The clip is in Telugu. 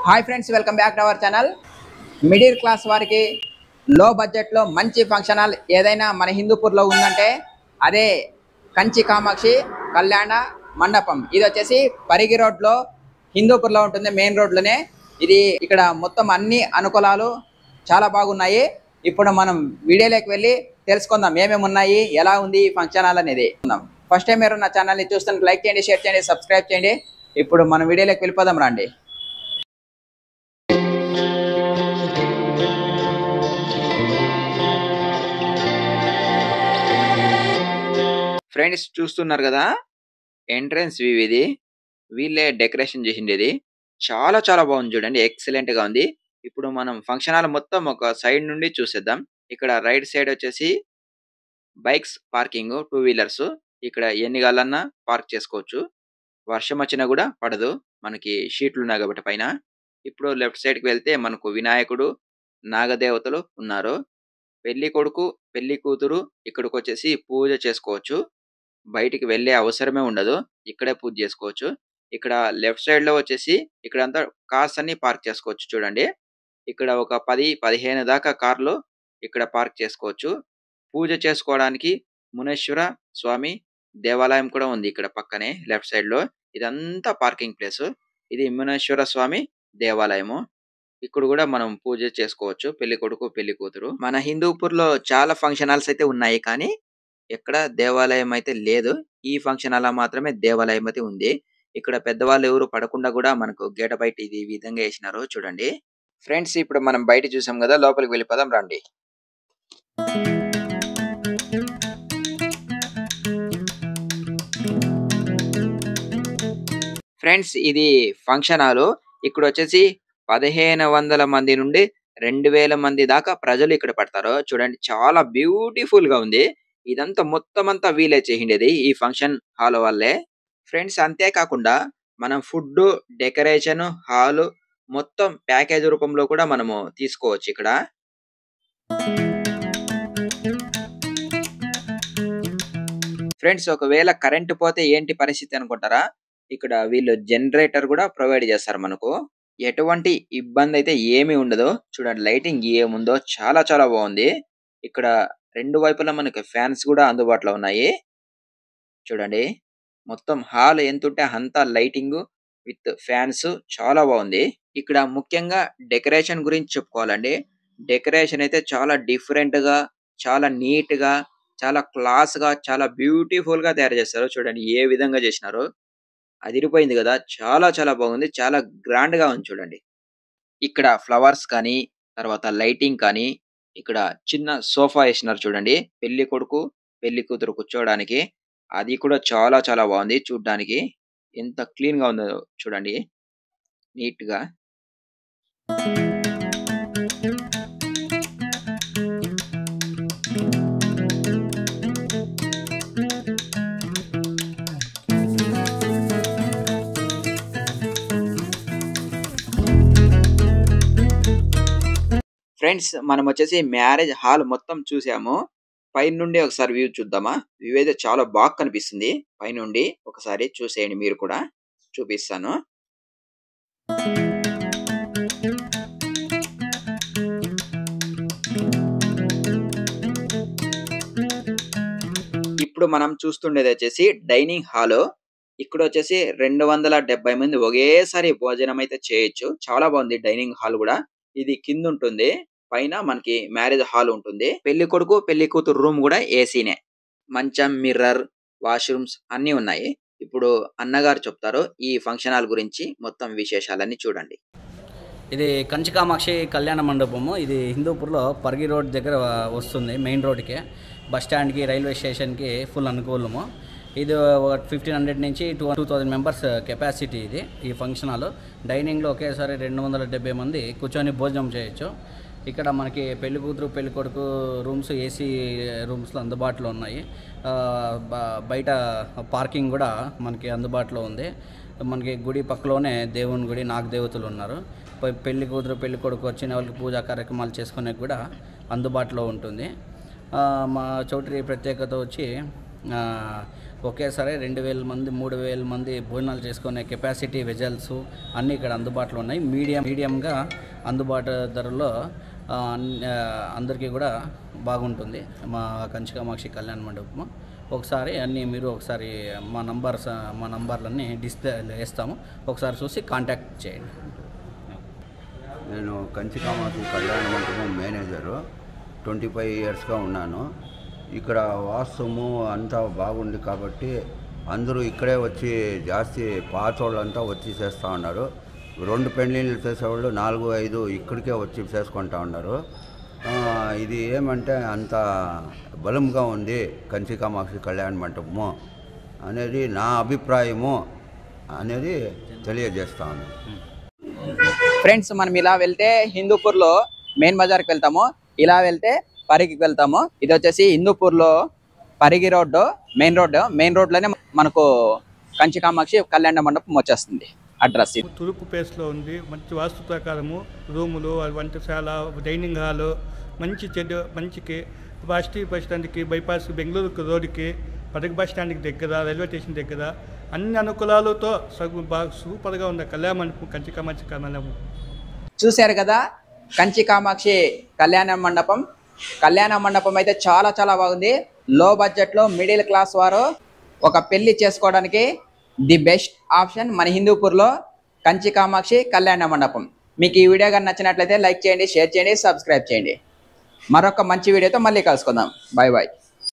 Hi friends, welcome back to our channel. Middle class వారికి లో బడ్జెట్లో మంచి ఫంక్షన్ హాల్ ఏదైనా మన హిందూపూర్లో ఉందంటే అదే కంచి కామాక్షి కళ్యాణ మండపం. ఇది వచ్చేసి పరిగి రోడ్లో హిందూపూర్లో ఉంటుంది, మెయిన్ రోడ్లోనే. ఇది ఇక్కడ మొత్తం అన్ని అనుకూలాలు చాలా బాగున్నాయి. ఇప్పుడు మనం వీడియోలోకి వెళ్ళి తెలుసుకుందాం ఏమేమి ఉన్నాయి, ఎలా ఉంది ఈ ఫంక్షన్ హాల్ అనేది. ఫస్ట్ టైం మీరు నా ఛానల్ని చూస్తున్న లైక్ చేయండి, షేర్ చేయండి, సబ్స్క్రైబ్ చేయండి. ఇప్పుడు మనం వీడియోలోకి వెళ్ళిపోదాం రండి. ఫ్రెండ్స్ చూస్తున్నారు కదా, ఎంట్రన్స్ వ్యూ ఇది. వీళ్ళే డెకరేషన్ చేసింది. ఇది చాలా చాలా బాగుంది చూడండి, ఎక్సలెంట్ గా ఉంది. ఇప్పుడు మనం ఫంక్షన్ హాల్ మొత్తం ఒక సైడ్ నుండి చూసేద్దాం. ఇక్కడ రైట్ సైడ్ వచ్చేసి బైక్స్ పార్కింగ్, 2 వీలర్స్. ఇక్కడ ఎన్ని గాలన్నా పార్క్ చేసుకోవచ్చు. వర్షం వచ్చినా కూడా పడదు, మనకి షీట్లు ఉన్నాయి కాబట్టి పైన. ఇప్పుడు లెఫ్ట్ సైడ్ కి వెళ్తే మనకు వినాయకుడు, నాగదేవతలు ఉన్నారు. పెళ్లి కొడుకు పెళ్లి కూతురు ఇక్కడికి వచ్చేసి పూజ చేసుకోవచ్చు. బయటికి వెళ్ళే అవసరమే ఉండదు, ఇక్కడే పూజ చేసుకోవచ్చు. ఇక్కడ లెఫ్ట్ సైడ్ లో వచ్చేసి ఇక్కడంతా కార్స్ అన్ని పార్క్ చేసుకోవచ్చు చూడండి. ఇక్కడ ఒక 10-15 దాకా కార్లు ఇక్కడ పార్క్ చేసుకోవచ్చు. పూజ చేసుకోవడానికి మునేశ్వర స్వామి దేవాలయం కూడా ఉంది ఇక్కడ పక్కనే లెఫ్ట్ సైడ్ లో. ఇదంతా పార్కింగ్ ప్లేస్. ఇది మునేశ్వర స్వామి దేవాలయము. ఇక్కడ కూడా మనం పూజ చేసుకోవచ్చు, పెళ్లి కొడుకు పెళ్లి కూతురు. మన హిందూపూర్ లో చాలా ఫంక్షన్ హాల్స్ అయితే ఉన్నాయి, కానీ ఎక్కడ దేవాలయం అయితే లేదు. ఈ ఫంక్షన్ హాల్ మాత్రమే దేవాలయం అయితే ఉంది. ఇక్కడ పెద్దవాళ్ళు ఎవరు పడకుండా కూడా మనకు గేట బయట ఇది ఈ విధంగా వేసినారు చూడండి. ఫ్రెండ్స్ ఇప్పుడు మనం బయట చూసాం కదా, లోపలికి వెళ్ళిపోదాం రండి. ఫ్రెండ్స్ ఇది ఫంక్షన్ హాల్. ఇక్కడ వచ్చేసి 1500 మంది నుండి 2000 మంది దాకా ప్రజలు ఇక్కడ పడతారు చూడండి. చాలా బ్యూటిఫుల్ గా ఉంది. ఇదంతా మొత్తం అంతా వీలే చేసిండేది ఈ ఫంక్షన్ హాల్ వాళ్ళే. ఫ్రెండ్స్ అంతేకాకుండా మనం ఫుడ్, డెకరేషన్, హాల్ మొత్తం ప్యాకేజ్ రూపంలో కూడా మనము తీసుకోవచ్చు ఇక్కడ. ఫ్రెండ్స్ ఒకవేళ కరెంట్ పోతే ఏంటి పరిస్థితి అనుకుంటారా? ఇక్కడ వీళ్ళు జనరేటర్ కూడా ప్రొవైడ్ చేస్తారు మనకు. ఎటువంటి ఇబ్బంది అయితే ఏమీ ఉండదు చూడండి. లైటింగ్ ఏముందో చాలా చాలా బాగుంది. ఇక్కడ రెండు వైపులా మనకి ఫ్యాన్స్ కూడా అందుబాటులో ఉన్నాయి చూడండి. మొత్తం హాల్ ఎంతుంటే అంతా లైటింగ్ విత్ ఫ్యాన్స్ చాలా బాగుంది. ఇక్కడ ముఖ్యంగా డెకరేషన్ గురించి చెప్పుకోవాలండి. డెకరేషన్ అయితే చాలా డిఫరెంట్ గా, చాలా నీట్ గా, చాలా క్లాస్ గా, చాలా బ్యూటిఫుల్ గా తయారు చేస్తారు చూడండి. ఏ విధంగా చేసినారు, అదిరిపోయింది కదా. చాలా చాలా బాగుంది, చాలా గ్రాండ్ గా ఉంది చూడండి. ఇక్కడ ఫ్లవర్స్ కానీ, తర్వాత లైటింగ్ కానీ, ఇక్కడ చిన్న సోఫా వేసినారు చూడండి పెళ్లి కొడుకు పెళ్లి కూతురు కూర్చోవడానికి. అది కూడా చాలా చాలా బాగుంది చూడ్డానికి. ఎంత క్లీన్ గా ఉందో చూడండి, నీట్ గా. ఫ్రెండ్స్ మనం వచ్చేసి మ్యారేజ్ హాల్ మొత్తం చూసాము. పైన నుండి ఒకసారి వ్యూ చూద్దామా? వ్యూ అయితే చాలా బాగా కనిపిస్తుంది. పైనుండి ఒకసారి చూసేయండి, మీరు కూడా చూపిస్తాను. ఇప్పుడు మనం చూస్తుండేది వచ్చేసి డైనింగ్ హాల్. ఇక్కడ వచ్చేసి 270 మంది ఒకేసారి భోజనం అయితే చేయొచ్చు. చాలా బాగుంది డైనింగ్ హాల్ కూడా. ఇది కింద ఉంటుంది, పైన మనకి మ్యారేజ్ హాల్ ఉంటుంది. పెళ్లి కొడుకు పెళ్లి కూతురు రూమ్ కూడా ఏసీనే. మంచం, మిర్రర్, వాష్రూమ్స్ అన్ని ఉన్నాయి. ఇప్పుడు అన్నగారు చెప్తారు ఈ ఫంక్షన్ హాల్ గురించి మొత్తం విశేషాలన్నీ చూడండి. ఇది కంచి కామాక్షి కళ్యాణ మండపము. ఇది హిందూపూర్లో పరిగి రోడ్ దగ్గర వస్తుంది, మెయిన్ రోడ్కి. బస్ స్టాండ్కి, రైల్వే స్టేషన్కి ఫుల్ అనుకూలము. ఇది 1500 నుంచి 2000 మెంబర్స్ కెపాసిటీ ఇది ఈ ఫంక్షన్ హాల్. డైనింగ్లో ఒకేసారి 270 మంది కూర్చొని భోజనం చేయొచ్చు. ఇక్కడ మనకి పెళ్లి కూతురు పెళ్లి కొడుకు రూమ్స్ ఏసీ రూమ్స్లో అందుబాటులో ఉన్నాయి. బయట పార్కింగ్ కూడా మనకి అందుబాటులో ఉంది. మనకి గుడి పక్కలోనే దేవుని గుడి, నాగదేవతలు ఉన్నారు. పెళ్లి కూతురు పెళ్లి కొడుకు వచ్చిన వాళ్ళకి పూజా కార్యక్రమాలు చేసుకునే కూడా అందుబాటులో ఉంటుంది. మా చౌటరీ ప్రత్యేకత వచ్చి ఒకేసారి 2000 మంది 3000 మంది భోజనాలు చేసుకునే కెపాసిటీ వెజల్స్ అన్నీ ఇక్కడ అందుబాటులో ఉన్నాయి. మీడియంగా అందుబాటు ధరలో అందరికీ కూడా బాగుంటుంది మా కంచి కామాక్షి కళ్యాణ మండపము. ఒకసారి అన్నీ మీరు ఒకసారి మా నంబర్లన్నీ డిస్ప్లేలో వేస్తాము, ఒకసారి చూసి కాంటాక్ట్ చేయండి. నేను కంచి కామాక్షి కళ్యాణ మండపం మేనేజరు, 25 ఇయర్స్గా ఉన్నాను. ఇక్కడ వాస్తుము అంతా బాగుంది కాబట్టి అందరూ ఇక్కడే వచ్చి జాస్తి పాతోళ్ళంతా వచ్చి చేస్తూ ఉన్నారు. 2 పెళ్ళిళ్ళు చేసేవాళ్ళు 4, 5 ఇక్కడికే వచ్చి చేసుకుంటూ ఉన్నారు. ఇది ఏమంటే అంత బలంగా ఉంది కంచి కామాక్షి కళ్యాణ మంటపము అనేది నా అభిప్రాయము అనేది తెలియజేస్తాను. ఫ్రెండ్స్, మనం ఇలా వెళ్తే హిందూపూర్లో మెయిన్ బజార్కి వెళ్తాము, ఇలా వెళ్తే పరిగికి వెళ్తాము. ఇది వచ్చేసి హిందూపూర్లో పరిగి రోడ్డు, మెయిన్ రోడ్లోనే మనకు కంచి కామాక్షి కళ్యాణ మండపం వచ్చేస్తుంది. అడ్రస్ తూర్పు పేస్లో ఉంది. మంచి వాస్తు ప్రకారము రూములు, వంటశాల, డైనింగ్ హాలు, మంచికి బాస్టీ బస్ స్టాండ్కి, బైపాస్ బెంగళూరు రోడ్డుకి, పడక బస్ స్టాండ్కి దగ్గర, రైల్వే స్టేషన్ దగ్గర అన్ని అనుకూలాలతో బాగా సూపర్గా ఉంది కళ్యాణ మండపం, కంచి కామాక్షి కళ్యాణ మండపం. చూశారు కదా కంచి కామాక్షి కళ్యాణ మండపం అయితే చాలా చాలా బాగుంది. లో బడ్జెట్లో మిడిల్ క్లాస్ వారు ఒక పెళ్లి చేసుకోవడానికి ది బెస్ట్ ఆప్షన్ మన హిందూపూర్లో కంచి కామాక్షి కళ్యాణ మండపం. మీకు ఈ వీడియో కానీ నచ్చినట్లయితే లైక్ చేయండి, షేర్ చేయండి, సబ్స్క్రైబ్ చేయండి. మరొక మంచి వీడియోతో మళ్ళీ కలుసుకుందాం. Bye bye.